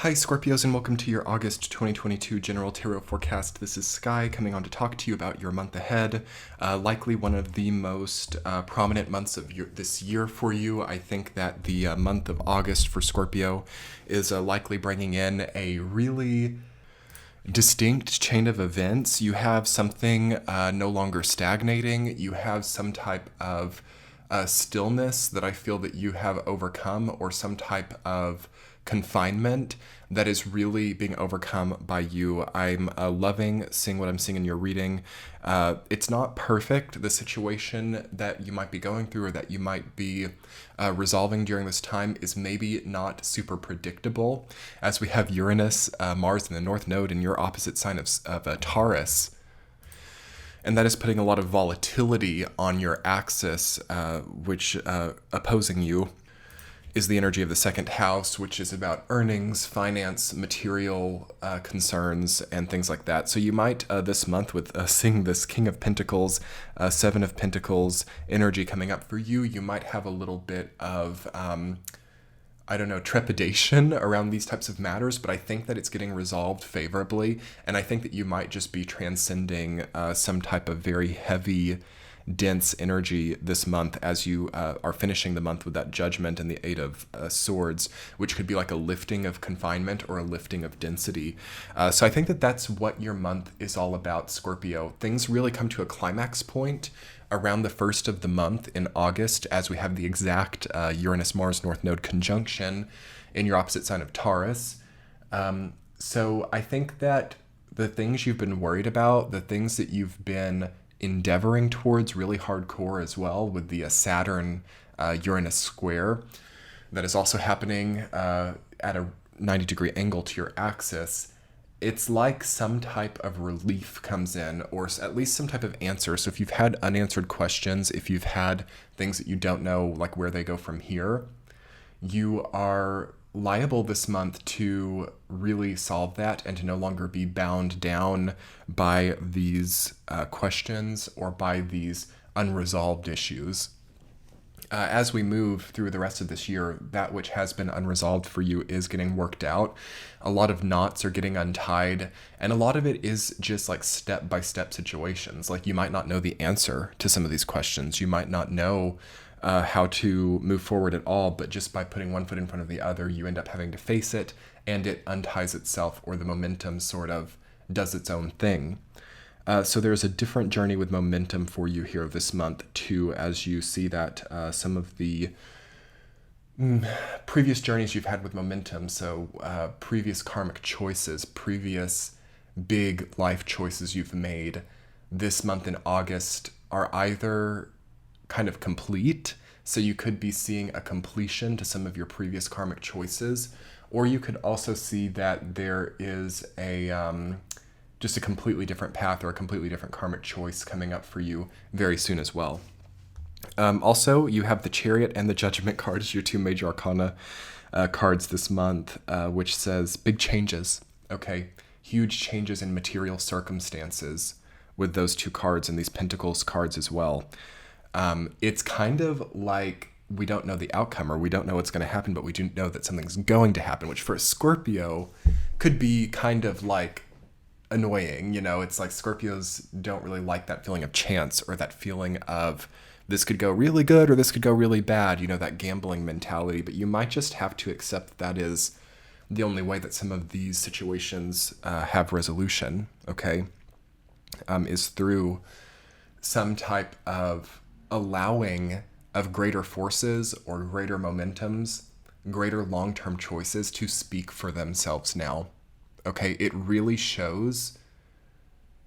Hi, Scorpios, and welcome to your August 2022 General Tarot Forecast. This is Sky coming on to talk to you about your month ahead. Likely one of the most prominent months of this year for you. I think that the month of August for Scorpio is likely bringing in a really distinct chain of events. You have something no longer stagnating. You have some type of stillness that I feel that you have overcome, or some type of confinement that is really being overcome by you. I'm loving seeing what I'm seeing in your reading. It's not perfect, the situation that you might be going through or that you might be resolving during this time is maybe not super predictable, as we have Uranus, Mars in the North Node, in your opposite sign of Taurus. And that is putting a lot of volatility on your axis, which opposing you is the energy of the second house, which is about earnings, finance, material concerns, and things like that. So you might, this month, with seeing this King of Pentacles, Seven of Pentacles energy coming up for you, you might have a little bit of, trepidation around these types of matters, but I think that it's getting resolved favorably, and I think that you might just be transcending some type of very heavy, dense energy this month as you are finishing the month with that Judgment and the Eight of Swords, which could be like a lifting of confinement or a lifting of density. So I think that that's what your month is all about, Scorpio. Things really come to a climax point around the first of the month in August, as we have the exact Uranus-Mars North Node conjunction in your opposite sign of Taurus. So I think that the things you've been worried about, the things that you've been endeavoring towards really hardcore as well, with the Saturn Uranus square that is also happening at a 90-degree angle to your axis, it's like some type of relief comes in, or at least some type of answer. So if you've had unanswered questions, if you've had things that you don't know, like where they go from here, you are liable this month to really solve that and to no longer be bound down by these questions or by these unresolved issues. As we move through the rest of this year, that which has been unresolved for you is getting worked out. A lot of knots are getting untied, and a lot of it is just like step-by-step situations. Like, you might not know the answer to some of these questions. You might not know how to move forward at all, but just by putting one foot in front of the other, you end up having to face it, and it unties itself, or the momentum sort of does its own thing. So there's a different journey with momentum for you here this month, too, as you see that some of the previous journeys you've had with momentum, so previous karmic choices, previous big life choices you've made this month in August are either kind of complete, so you could be seeing a completion to some of your previous karmic choices, or you could also see that there is just a completely different path or a completely different karmic choice coming up for you very soon as well. Also, you have the Chariot and the Judgment cards, your two major arcana cards this month, which says big changes, okay? Huge changes in material circumstances with those two cards, and these Pentacles cards as well. It's kind of like we don't know the outcome, or we don't know what's going to happen, but we do know that something's going to happen, which for a Scorpio could be kind of like annoying. It's like Scorpios don't really like that feeling of chance, or that feeling of this could go really good or this could go really bad, that gambling mentality. But you might just have to accept that is the only way that some of these situations have resolution, okay, is through some type of allowing of greater forces or greater momentums, greater long-term choices to speak for themselves now. Okay, it really shows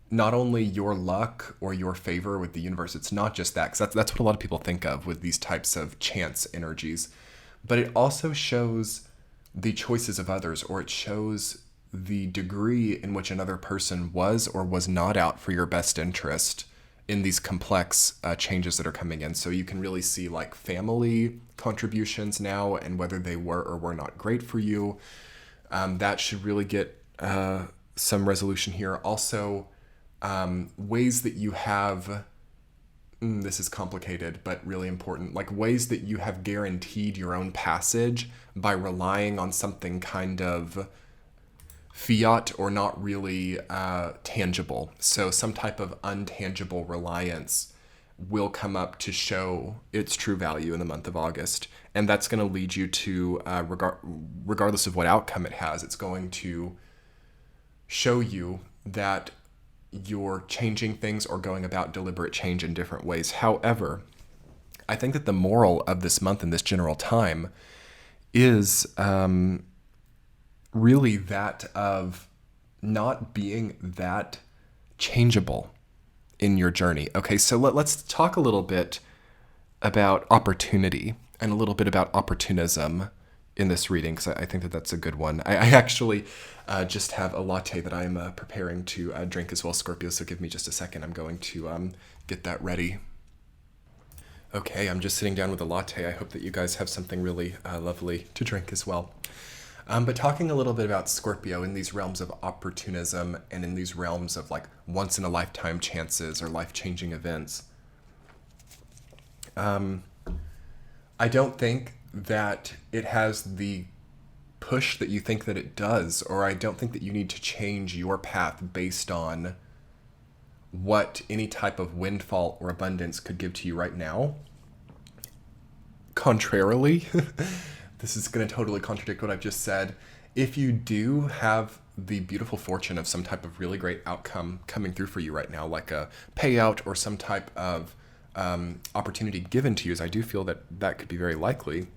not only your luck or your favor with the universe. It's not just that, because that's what a lot of people think of with these types of chance energies. But it also shows the choices of others, or it shows the degree in which another person was or was not out for your best interest in these complex changes that are coming in. So you can really see like family contributions now, and whether they were or were not great for you. That should really get some resolution here. Also, ways that you have, this is complicated, but really important, like ways that you have guaranteed your own passage by relying on something kind of fiat or not really tangible. So some type of untangible reliance will come up to show its true value in the month of August. And that's going to lead you to, regardless of what outcome it has, it's going to show you that you're changing things or going about deliberate change in different ways. However, I think that the moral of this month and this general time is really that of not being that changeable in your journey. Okay, so let's talk a little bit about opportunity and a little bit about opportunism in this reading, because I think that that's a good one. I actually just have a latte that I'm preparing to drink as well, Scorpio, so give me just a second. I'm going to get that ready. Okay, I'm just sitting down with a latte. I hope that you guys have something really lovely to drink as well. But talking a little bit about Scorpio in these realms of opportunism and in these realms of like once in a lifetime chances or life-changing events. I don't think that it has the push that you think that it does, or I don't think that you need to change your path based on what any type of windfall or abundance could give to you right now. Contrarily, this is going to totally contradict what I've just said. If you do have the beautiful fortune of some type of really great outcome coming through for you right now, like a payout or some type of opportunity given to you, as I do feel that that could be very likely,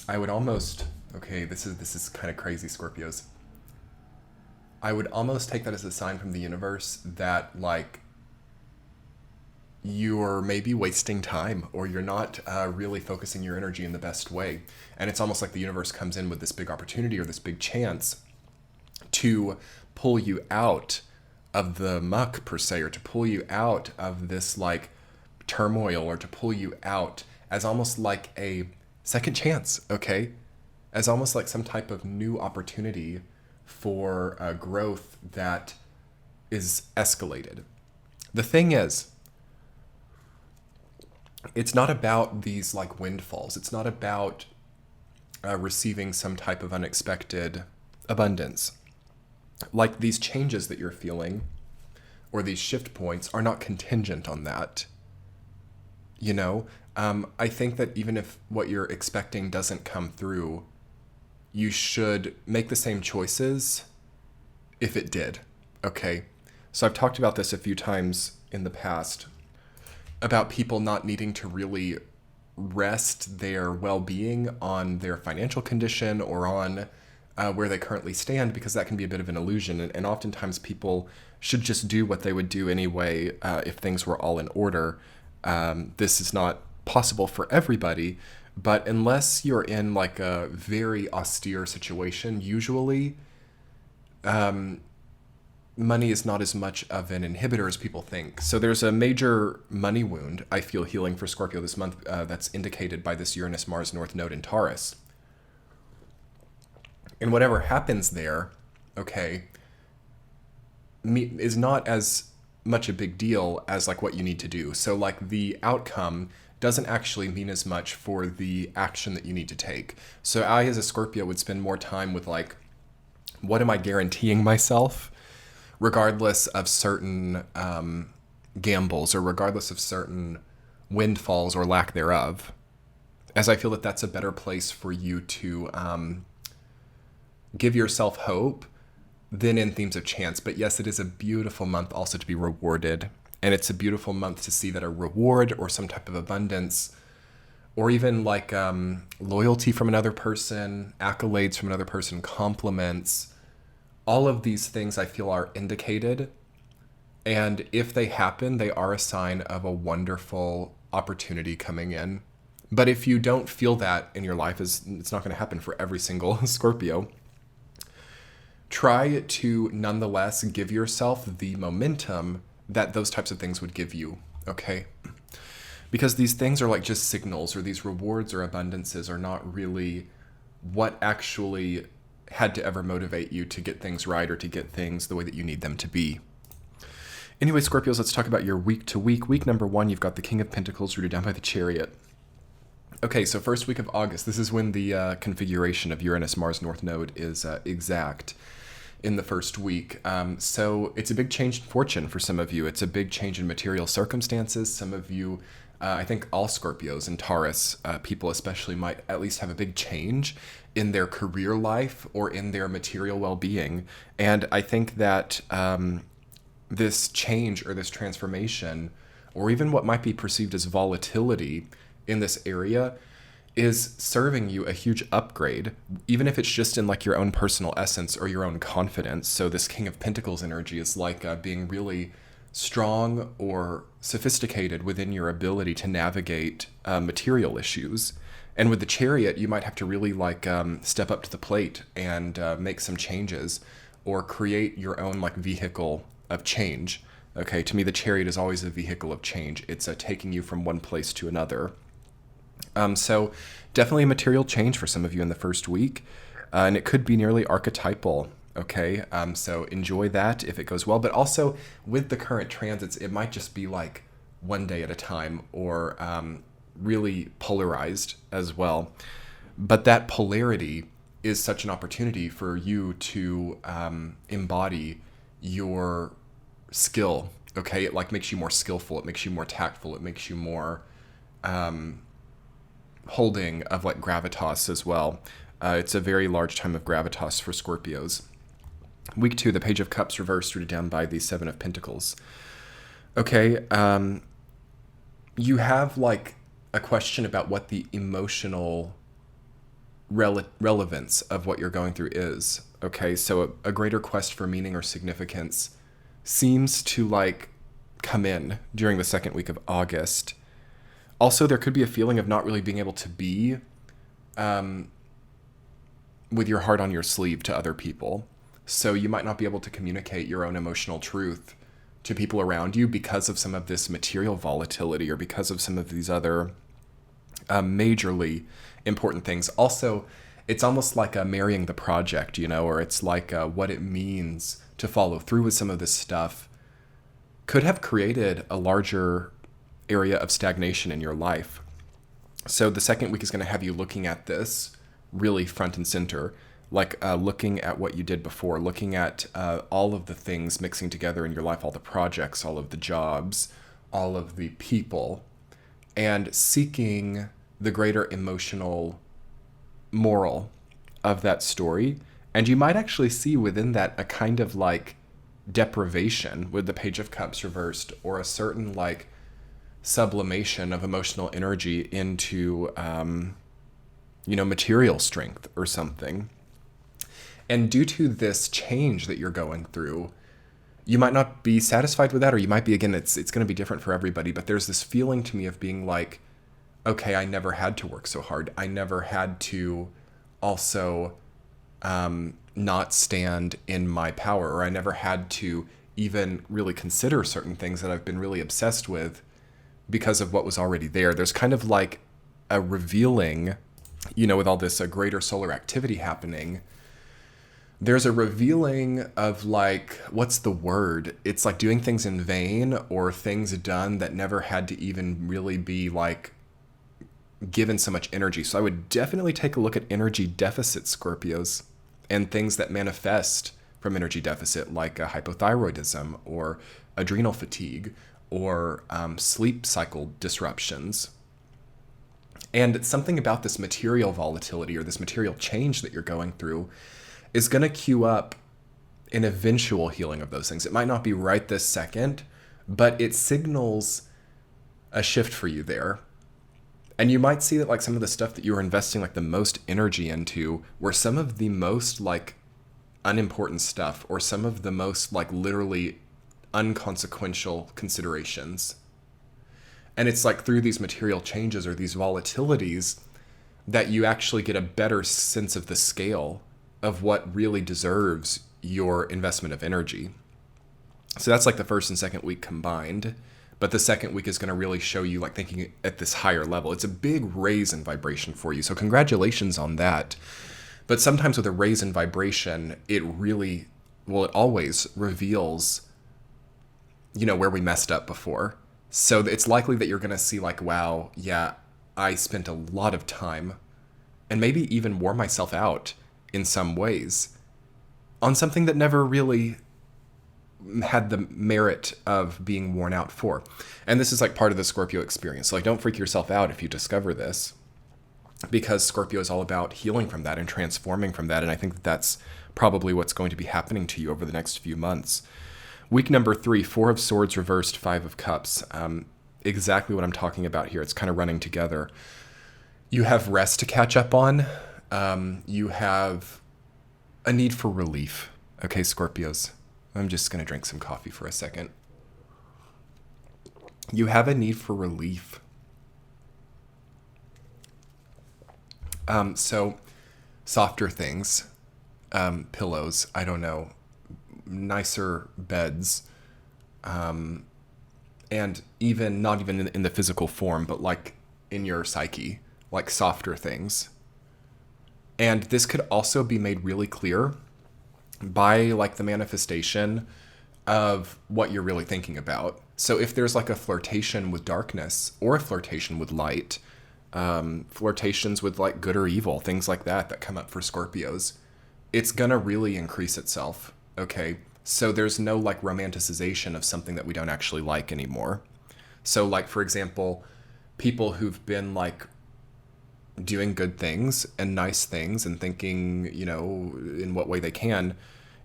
I would almost, okay, this is kind of crazy, Scorpios. I would almost take that as a sign from the universe that, like, you're maybe wasting time, or you're not really focusing your energy in the best way. And it's almost like the universe comes in with this big opportunity or this big chance to pull you out of the muck, per se, or to pull you out of this, like, turmoil, or to pull you out as almost like a second chance, okay? As almost like some type of new opportunity for growth that is escalated. The thing is, it's not about these like windfalls. It's not about receiving some type of unexpected abundance. Like, these changes that you're feeling or these shift points are not contingent on that. You know, I think that even if what you're expecting doesn't come through, you should make the same choices if it did, okay? So I've talked about this a few times in the past, about people not needing to really rest their well-being on their financial condition or on where they currently stand, because that can be a bit of an illusion. And oftentimes people should just do what they would do anyway if things were all in order. This is not possible for everybody, but unless you're in like a very austere situation, usually money is not as much of an inhibitor as people think. So there's a major money wound I feel healing for Scorpio this month that's indicated by this Uranus-Mars North Node in Taurus. And whatever happens there, okay, is not as much a big deal as like what you need to do. So like the outcome doesn't actually mean as much for the action that you need to take. So I, as a Scorpio, would spend more time with like, what am I guaranteeing myself, regardless of certain gambles or regardless of certain windfalls or lack thereof, as I feel that that's a better place for you to give yourself hope than in themes of chance. But yes, it is a beautiful month also to be rewarded. And it's a beautiful month to see that a reward or some type of abundance, or even like loyalty from another person, accolades from another person, compliments, all of these things I feel are indicated. And if they happen, they are a sign of a wonderful opportunity coming in. But if you don't feel that in your life, it's not going to happen for every single Scorpio. Try to nonetheless give yourself the momentum that those types of things would give you, okay? Because these things are like just signals, or these rewards or abundances are not really what actually had to ever motivate you to get things right or to get things the way that you need them to be. Anyway, Scorpios, let's talk about your week to week. Week number 1, you've got the King of Pentacles rooted down by the Chariot. Okay, so first week of August, this is when the configuration of Uranus Mars North Node is exact in the first week. So it's a big change in fortune for some of you. It's a big change in material circumstances. Some of you, I think all Scorpios and Taurus people especially, might at least have a big change in their career life or in their material well-being. And I think that this change or this transformation, or even what might be perceived as volatility in this area, is serving you a huge upgrade, even if it's just in like your own personal essence or your own confidence. So this King of Pentacles energy is like being really strong or sophisticated within your ability to navigate material issues. And with the Chariot, you might have to really like step up to the plate and make some changes or create your own like vehicle of change. Okay, to me, the Chariot is always a vehicle of change. It's taking you from one place to another. So definitely a material change for some of you in the first week, and it could be nearly archetypal. Okay, so enjoy that if it goes well. But also with the current transits, it might just be like one day at a time, or really polarized as well. But that polarity is such an opportunity for you to embody your skill. Okay, it like makes you more skillful. It makes you more tactful. It makes you more holding of like gravitas as well. It's a very large time of gravitas for Scorpios. Week 2, the Page of Cups reversed, rooted down by the Seven of Pentacles. Okay, you have like a question about what the emotional relevance of what you're going through is. Okay, so a greater quest for meaning or significance seems to like come in during the second week of August. Also, there could be a feeling of not really being able to be with your heart on your sleeve to other people. So you might not be able to communicate your own emotional truth to people around you because of some of this material volatility or because of some of these other majorly important things. Also, it's almost like marrying the project, you know, or it's like what it means to follow through with some of this stuff could have created a larger area of stagnation in your life. So the second week is going to have you looking at this really front and center, like looking at what you did before, looking at all of the things mixing together in your life, all the projects, all of the jobs, all of the people, and seeking the greater emotional moral of that story. And you might actually see within that a kind of like deprivation with the Page of Cups reversed, or a certain like sublimation of emotional energy into, material strength or something. And due to this change that you're going through, you might not be satisfied with that, or you might be, again, it's going to be different for everybody, but there's this feeling to me of being like, okay, I never had to work so hard. I never had to also not stand in my power, or I never had to even really consider certain things that I've been really obsessed with because of what was already there. There's kind of like a revealing, with all this greater solar activity happening, there's a revealing of like, what's the word? It's like doing things in vain, or things done that never had to even really be like given so much energy. So I would definitely take a look at energy deficit, Scorpios, and things that manifest from energy deficit, like hypothyroidism or adrenal fatigue, or sleep cycle disruptions. And something about this material volatility or this material change that you're going through is going to cue up an eventual healing of those things. It might not be right this second, but it signals a shift for you there. And you might see that like some of the stuff that you were investing like the most energy into were some of the most like unimportant stuff, or some of the most like literally unconsequential considerations. And it's like through these material changes or these volatilities that you actually get a better sense of the scale of what really deserves your investment of energy. So that's like the first and second week combined. But the second week is going to really show you like thinking at this higher level. It's a big raise in vibration for you. So congratulations on that. But sometimes with a raise in vibration, it always reveals, where we messed up before. So it's likely that you're going to see like, wow, yeah, I spent a lot of time and maybe even wore myself out in some ways on something that never really had the merit of being worn out for. And this is like part of the Scorpio experience. So like, don't freak yourself out if you discover this, because Scorpio is all about healing from that and transforming from that. And I think that that's probably what's going to be happening to you over the next few months. Week number 3, 4 of Swords reversed, 5 of Cups. Exactly what I'm talking about here. It's kind of running together. You have rest to catch up on. You have a need for relief. Okay, Scorpios. I'm just going to drink some coffee for a second. You have a need for relief. So softer things, pillows, I don't know, nicer beds, and even not even in the physical form, but like in your psyche, like softer things. And this could also be made really clear by like the manifestation of what you're really thinking about. So if there's like a flirtation with darkness or a flirtation with light, flirtations with like good or evil, things like that come up for Scorpios, it's gonna really increase itself. Okay, so there's no like romanticization of something that we don't actually like anymore. So like, for example, people who've been like doing good things and nice things and thinking, you know, in what way they can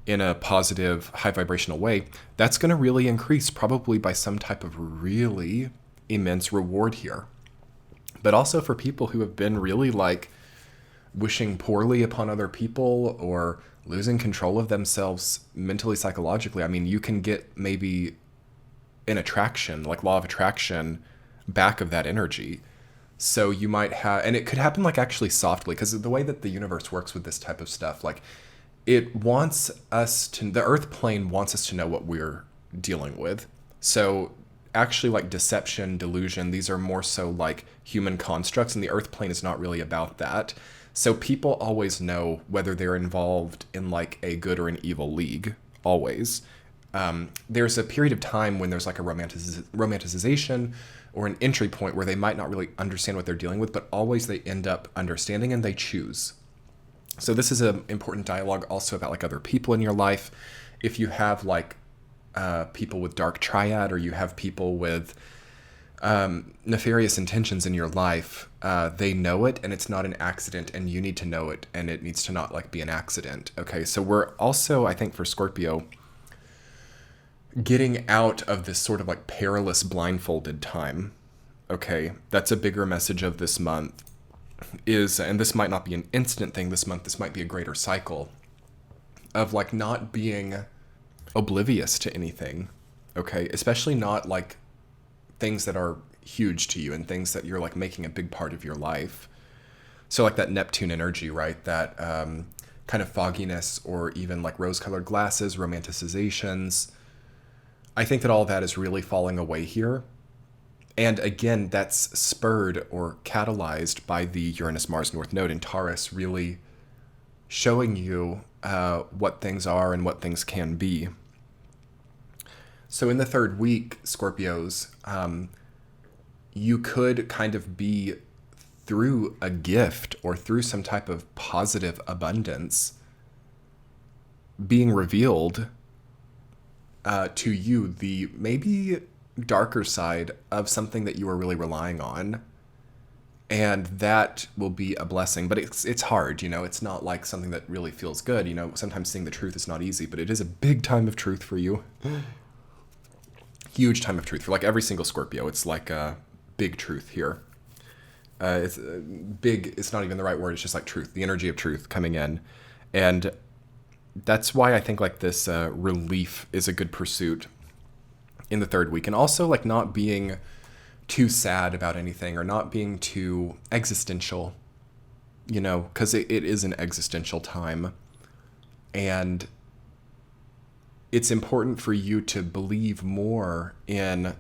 in a positive, high vibrational way, that's going to really increase, probably by some type of really immense reward here. But also for people who have been really like wishing poorly upon other people or losing control of themselves mentally, psychologically. I mean, you can get maybe an attraction, like law of attraction, back of that energy. So you might have, and it could happen like actually softly, because the way that the universe works with this type of stuff, like it wants us to, the earth plane wants us to know what we're dealing with. So actually like deception, delusion, these are more so like human constructs, and the earth plane is not really about that. So people always know whether they're involved in like a good or an evil league, always. There's a period of time when there's like a romanticization or an entry point where they might not really understand what they're dealing with, but always they end up understanding and they choose. So this is an important dialogue also about like other people in your life. If you have like people with dark triad, or you have people with nefarious intentions in your life, they know it and it's not an accident, and you need to know it, and it needs to not like be an accident. Okay, so we're also, I think for Scorpio, getting out of this sort of like perilous blindfolded time. Okay, that's a bigger message of this month is, and this might not be an instant thing this month, this might be a greater cycle of like not being oblivious to anything. Okay, especially not like things that are huge to you and things that you're like making a big part of your life. So like that Neptune energy, right? That kind of fogginess, or even like rose-colored glasses, romanticizations. I think that all that is really falling away here. And again, that's spurred or catalyzed by the Uranus-Mars North Node in Taurus, really showing you what things are and what things can be. So in the third week, Scorpios, you could kind of be, through a gift or through some type of positive abundance, being revealed to you the maybe darker side of something that you were really relying on. And that will be a blessing, but it's hard, you know, it's not like something that really feels good. You know, sometimes seeing the truth is not easy, but it is a big time of truth for you. Huge time of truth for like every single Scorpio. It's like a big truth here. It's big. It's not even the right word. It's just like truth, the energy of truth coming in. And that's why I think like this relief is a good pursuit in the third week. And also like not being too sad about anything, or not being too existential, you know, because it is an existential time. And it's important for you to believe more in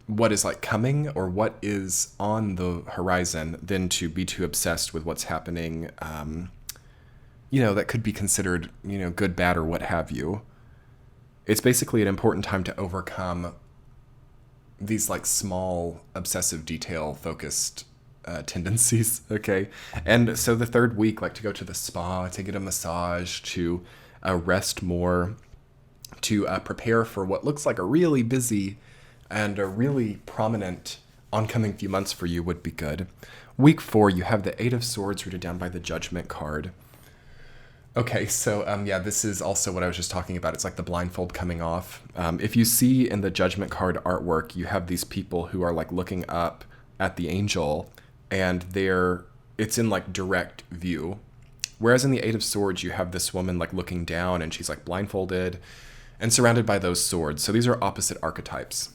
what is like coming or what is on the horizon than to be too obsessed with what's happening, you know, that could be considered, you know, good, bad, or what have you. It's basically an important time to overcome these like small obsessive detail focused tendencies. Okay. And so the third week, like to go to the spa, to get a massage, to rest more, to prepare for what looks like a really busy and a really prominent oncoming few months for you would be good. Week 4, you have the Eight of Swords rooted down by the Judgment card. Okay, so yeah, this is also what I was just talking about. It's like the blindfold coming off. If you see in the Judgment card artwork, you have these people who are like looking up at the angel, and it's in like direct view. Whereas in the Eight of Swords, you have this woman like looking down, and she's like blindfolded and surrounded by those swords. So these are opposite archetypes.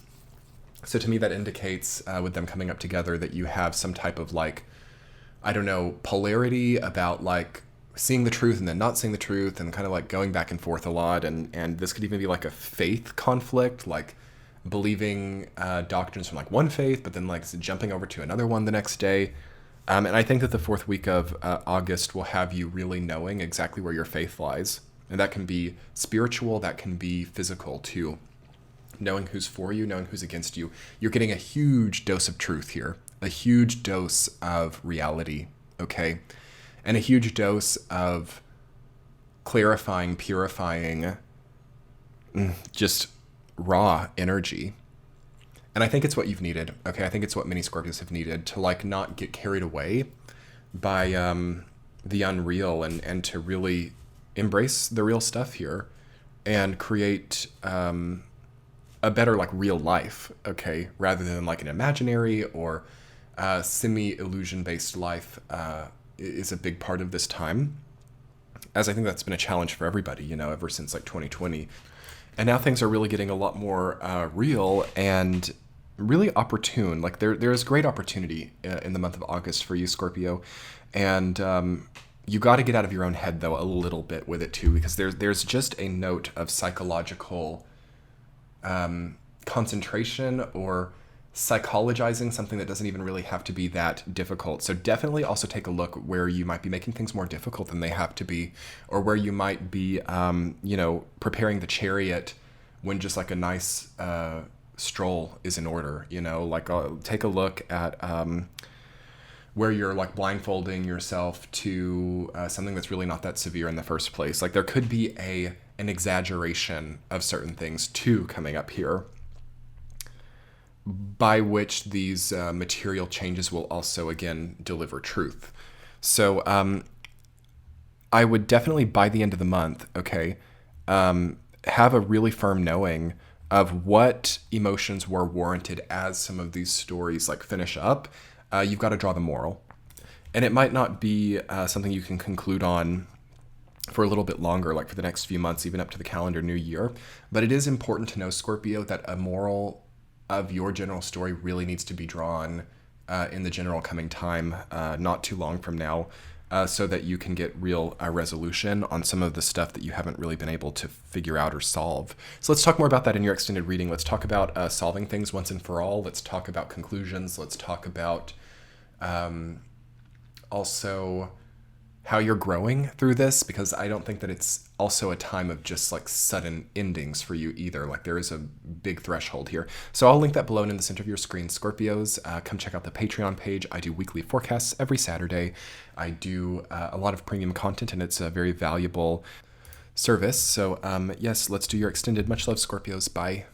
So to me, that indicates with them coming up together that you have some type of like, I don't know, polarity about like seeing the truth and then not seeing the truth, and kind of like going back and forth a lot. And this could even be like a faith conflict, like believing doctrines from like one faith, but then like jumping over to another one the next day. And I think that the 4th week of August will have you really knowing exactly where your faith lies. And that can be spiritual, that can be physical too. Knowing who's for you, knowing who's against you. You're getting a huge dose of truth here, a huge dose of reality, okay? And a huge dose of clarifying, purifying, just raw energy. And I think it's what you've needed, okay? I think it's what many Scorpios have needed, to like not get carried away by the unreal, and to really embrace the real stuff here and create a better like real life, okay? Rather than like an imaginary or semi-illusion based life is a big part of this time, as I think that's been a challenge for everybody, you know, ever since like 2020. And now things are really getting a lot more real and really opportune. Like there is great opportunity in the month of August for you, Scorpio. And you got to get out of your own head, though, a little bit with it, too, because there's just a note of psychological concentration or psychologizing something that doesn't even really have to be that difficult. So definitely also take a look where you might be making things more difficult than they have to be, or where you might be, preparing the chariot when just like a nice stroll is in order, you know, like take a look at where you're like blindfolding yourself to something that's really not that severe in the first place. Like there could be an exaggeration of certain things too coming up here, by which these material changes will also, again, deliver truth. So I would definitely, by the end of the month, okay, have a really firm knowing of what emotions were warranted as some of these stories like finish up. You've got to draw the moral. And it might not be something you can conclude on for a little bit longer, like for the next few months, even up to the calendar new year. But it is important to know, Scorpio, that a moral of your general story really needs to be drawn in the general coming time, not too long from now, so that you can get real resolution on some of the stuff that you haven't really been able to figure out or solve. So let's talk more about that in your extended reading. Let's talk about solving things once and for all. Let's talk about conclusions. Let's talk about also how you're growing through this, because I don't think that it's also a time of just like sudden endings for you either. Like there is a big threshold here. So I'll link that below and in the center of your screen. Scorpios, come check out the Patreon page. I do weekly forecasts every Saturday. I do a lot of premium content, and it's a very valuable service. So yes, let's do your extended. Much love, Scorpios. Bye.